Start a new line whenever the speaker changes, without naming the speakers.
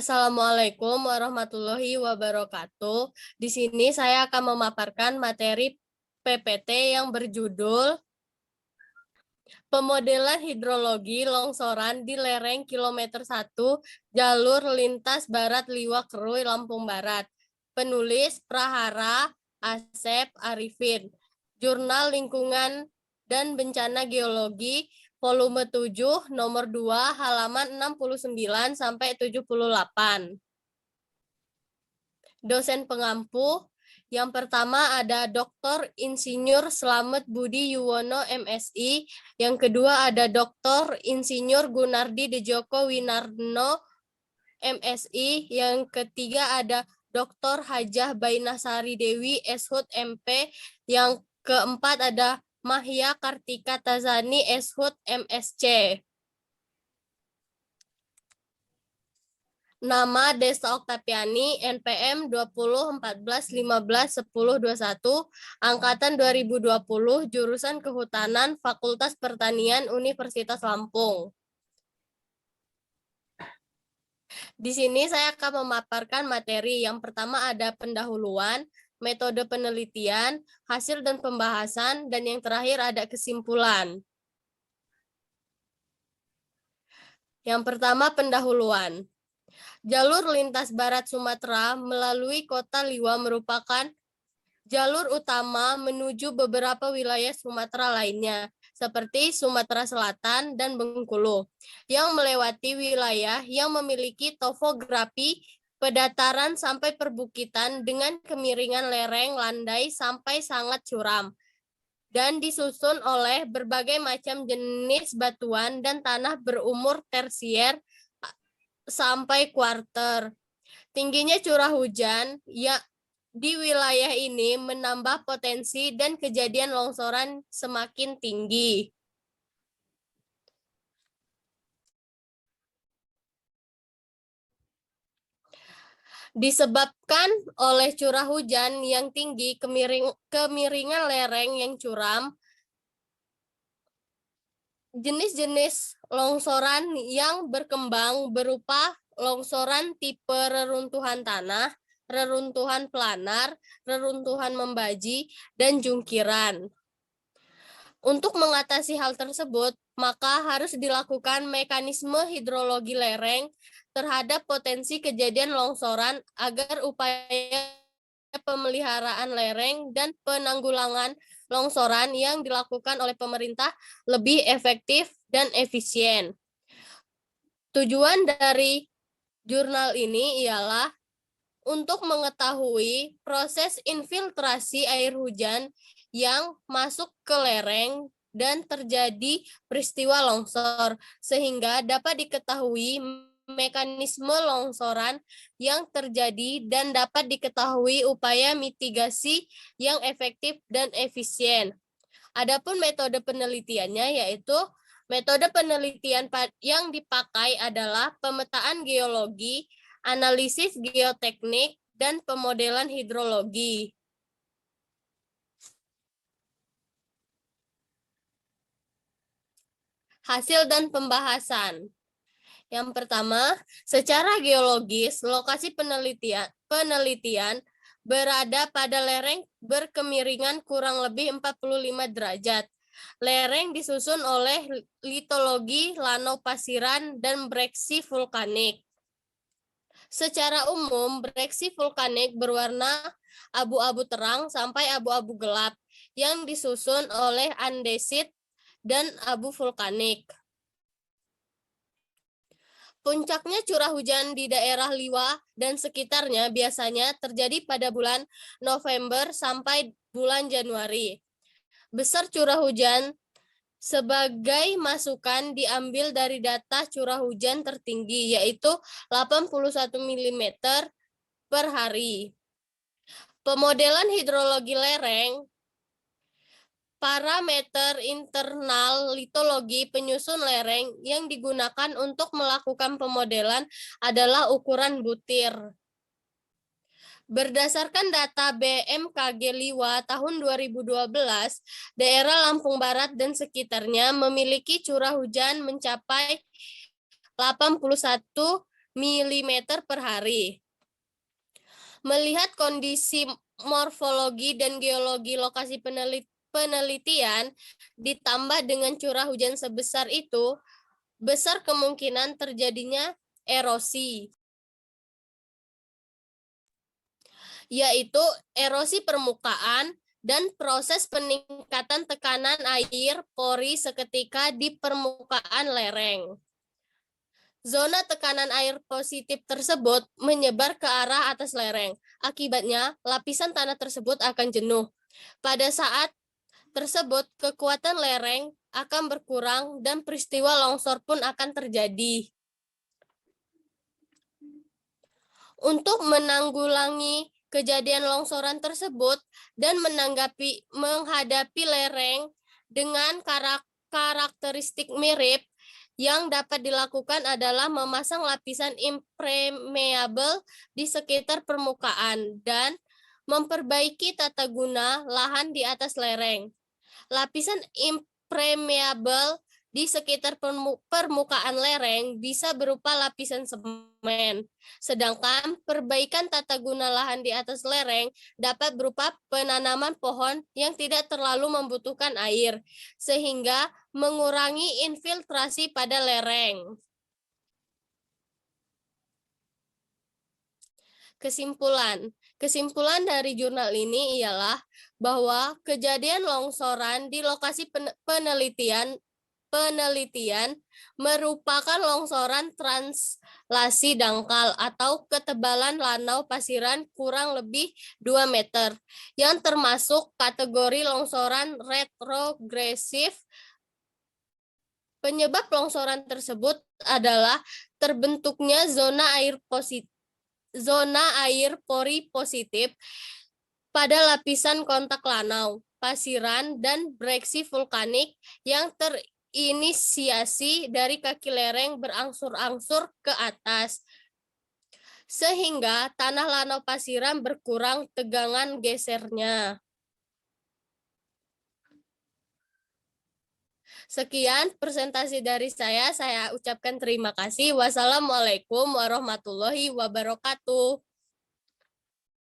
Assalamualaikum warahmatullahi wabarakatuh. Di sini saya akan memaparkan materi PPT yang berjudul Pemodelan Hidrologi Longsoran di Lereng Kilometer 1, Jalur Lintas Barat Liwak Kerui, Lampung Barat. Penulis Prahara Asep Arifin. Jurnal Lingkungan dan Bencana Geologi, volume 7, nomor 2, halaman 69 sampai 78. Dosen pengampu yang pertama ada Dr. Insinyur Slamet Budi Yuwono MSI, yang kedua ada Dr. Insinyur Gunardi Djoko Winarno MSI, yang ketiga ada Dr. Hajah Bainasari Dewi SHUT MP, yang keempat ada Mahya Kartika Tazani SHUT MSC. Nama Desta Oktaviani, NPM 2014151021, Angkatan 2020, Jurusan Kehutanan, Fakultas Pertanian, Universitas Lampung. Di sini saya akan memaparkan materi. Yang pertama ada pendahuluan, metode penelitian, hasil dan pembahasan, dan yang terakhir ada kesimpulan. Yang pertama pendahuluan. Jalur lintas barat Sumatera melalui kota Liwa merupakan jalur utama menuju beberapa wilayah Sumatera lainnya, seperti Sumatera Selatan dan Bengkulu, yang melewati wilayah yang memiliki topografi pedataran sampai perbukitan dengan kemiringan lereng, landai, sampai sangat curam, dan disusun oleh berbagai macam jenis batuan dan tanah berumur tersier sampai kuarter. Tingginya curah hujan di wilayah ini menambah potensi dan kejadian longsoran semakin tinggi. Disebabkan oleh curah hujan yang tinggi, kemiringan lereng yang curam, jenis-jenis longsoran yang berkembang berupa longsoran tipe reruntuhan tanah, reruntuhan planar, reruntuhan membaji, dan jungkiran. Untuk mengatasi hal tersebut, maka harus dilakukan mekanisme hidrologi lereng terhadap potensi kejadian longsoran agar upaya pemeliharaan lereng dan penanggulangan longsoran yang dilakukan oleh pemerintah lebih efektif dan efisien. Tujuan dari jurnal ini ialah untuk mengetahui proses infiltrasi air hujan yang masuk ke lereng dan terjadi peristiwa longsor, sehingga dapat diketahui mekanisme longsoran yang terjadi dan dapat diketahui upaya mitigasi yang efektif dan efisien. Adapun metode penelitiannya yaitu metode penelitian yang dipakai adalah pemetaan geologi, analisis geoteknik, dan pemodelan hidrologi. Hasil dan pembahasan. Yang pertama, secara geologis, lokasi penelitian berada pada lereng berkemiringan kurang lebih 45 derajat. Lereng disusun oleh litologi lanopasiran dan breksi vulkanik. Secara umum, breksi vulkanik berwarna abu-abu terang sampai abu-abu gelap yang disusun oleh andesit dan abu vulkanik. Puncaknya curah hujan di daerah Liwa dan sekitarnya biasanya terjadi pada bulan November sampai bulan Januari. Besar curah hujan sebagai masukan diambil dari data curah hujan tertinggi, yaitu 81 mm per hari. Pemodelan hidrologi lereng. Parameter internal litologi penyusun lereng yang digunakan untuk melakukan pemodelan adalah ukuran butir. Berdasarkan data BMKG Liwa tahun 2012, daerah Lampung Barat dan sekitarnya memiliki curah hujan mencapai 81 mm per hari. Melihat kondisi morfologi dan geologi lokasi penelitian, ditambah dengan curah hujan sebesar itu, besar kemungkinan terjadinya erosi, yaitu erosi permukaan dan proses peningkatan tekanan air pori seketika di permukaan lereng. Zona tekanan air positif tersebut menyebar ke arah atas lereng. Akibatnya, lapisan tanah tersebut akan jenuh. Pada saat tersebut, kekuatan lereng akan berkurang dan peristiwa longsor pun akan terjadi. Untuk menanggulangi kejadian longsoran tersebut dan menghadapi lereng dengan karakteristik mirip, yang dapat dilakukan adalah memasang lapisan impermeable di sekitar permukaan dan memperbaiki tata guna lahan di atas lereng. Lapisan impermeable di sekitar permukaan lereng bisa berupa lapisan semen, sedangkan perbaikan tata guna lahan di atas lereng dapat berupa penanaman pohon yang tidak terlalu membutuhkan air, sehingga mengurangi infiltrasi pada lereng. Kesimpulan dari jurnal ini ialah bahwa kejadian longsoran di lokasi penelitian merupakan longsoran translasi dangkal atau ketebalan lanau pasiran kurang lebih 2 meter, yang termasuk kategori longsoran retrogresif. Penyebab longsoran tersebut adalah terbentuknya zona air pori positif pada lapisan kontak lanau, pasiran, dan breksi vulkanik yang terinisiasi dari kaki lereng berangsur-angsur ke atas, sehingga tanah lanau pasiran berkurang tegangan gesernya. Sekian presentasi dari saya ucapkan terima kasih. Wassalamualaikum warahmatullahi wabarakatuh.